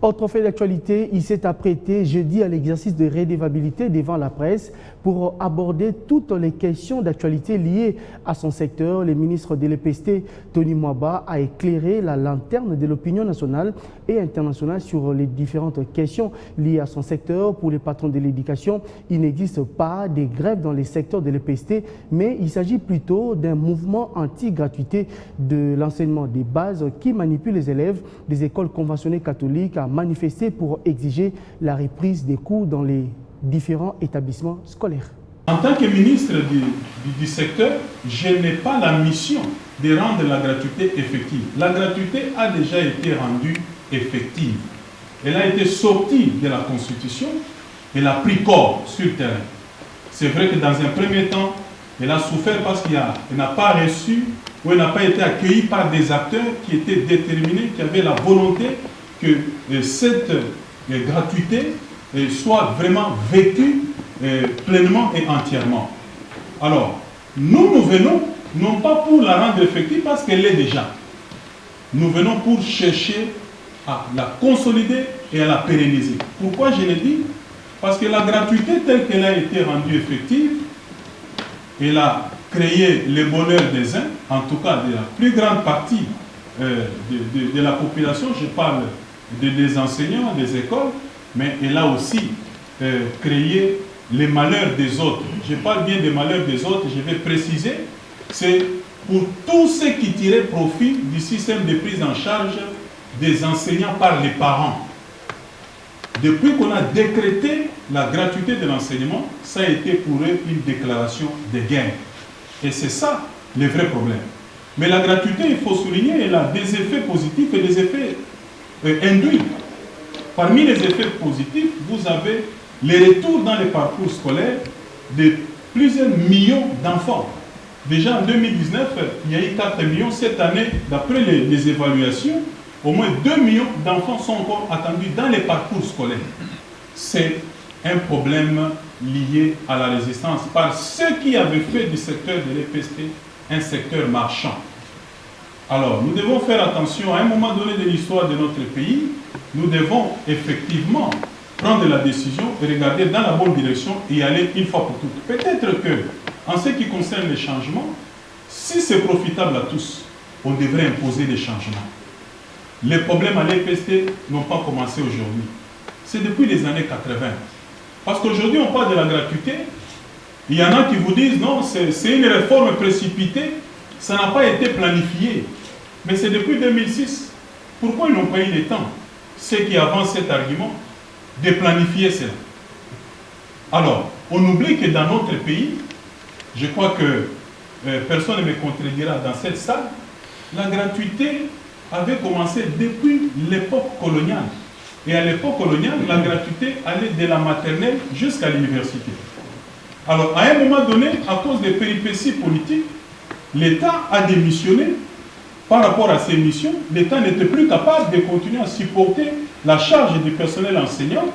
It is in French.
Autre fait d'actualité, il s'est apprêté jeudi à l'exercice de redevabilité devant la presse pour aborder toutes les questions d'actualité liées à son secteur. Le ministre de l'EPST, Tony Mwaba, a éclairé la lanterne de l'opinion nationale et internationale sur les différentes questions liées à son secteur. Pour les patrons de l'éducation, il n'existe pas de grève dans les secteurs de l'EPST, mais il s'agit plutôt d'un mouvement anti-gratuité de l'enseignement des bases qui manipule les élèves des écoles conventionnées catholiques à manifester pour exiger la reprise des cours dans les différents établissements scolaires. En tant que ministre du secteur, je n'ai pas la mission de rendre la gratuité effective. La gratuité a déjà été rendue effective. Elle a été sortie de la Constitution, elle a pris corps sur le terrain. C'est vrai que dans un premier temps, elle a souffert parce qu'elle n'a pas reçu ou elle n'a pas été accueillie par des acteurs qui étaient déterminés, qui avaient la volonté que cette gratuité soit vraiment vécue pleinement et entièrement. Alors, nous venons, non pas pour la rendre effective parce qu'elle l'est déjà. Nous venons pour chercher à la consolider et à la pérenniser. Pourquoi je l'ai dit? Parce que la gratuité telle qu'elle a été rendue effective, elle a créé le bonheur des uns, en tout cas de la plus grande partie de la population, je parle des enseignants, des écoles, mais elle a aussi créé les malheurs des autres. Je parle bien des malheurs des autres, je vais préciser, c'est pour tous ceux qui tiraient profit du système de prise en charge des enseignants par les parents. Depuis qu'on a décrété la gratuité de l'enseignement, ça a été pour eux une déclaration de guerre. Et c'est ça le vrai problème. Mais la gratuité, il faut souligner, elle a des effets positifs et des effets induits. Parmi les effets positifs, vous avez les retours dans les parcours scolaires de plusieurs millions d'enfants. Déjà en 2019, il y a eu 4 millions. Cette année, d'après les évaluations, au moins 2 millions d'enfants sont encore attendus dans les parcours scolaires. C'est un problème lié à la résistance par ceux qui avaient fait du secteur de l'EPST un secteur marchand. Alors, nous devons faire attention, à un moment donné de l'histoire de notre pays, nous devons effectivement prendre la décision et regarder dans la bonne direction et aller une fois pour toutes. Peut-être que, en ce qui concerne les changements, si c'est profitable à tous, on devrait imposer des changements. Les problèmes à l'EPST n'ont pas commencé aujourd'hui. C'est depuis les années 80. Parce qu'aujourd'hui, on parle de la gratuité. Il y en a qui vous disent, non, c'est une réforme précipitée, ça n'a pas été planifié. Mais c'est depuis 2006. Pourquoi ils n'ont pas eu le temps, ceux qui avancent cet argument, de planifier cela? Alors, on oublie que dans notre pays, je crois que personne ne me contredira dans cette salle, la gratuité avait commencé depuis l'époque coloniale. Et à l'époque coloniale, la gratuité allait de la maternelle jusqu'à l'université. Alors, à un moment donné, à cause des péripéties politiques, l'État a démissionné. Par rapport à ces missions, l'État n'était plus capable de continuer à supporter la charge du personnel enseignant.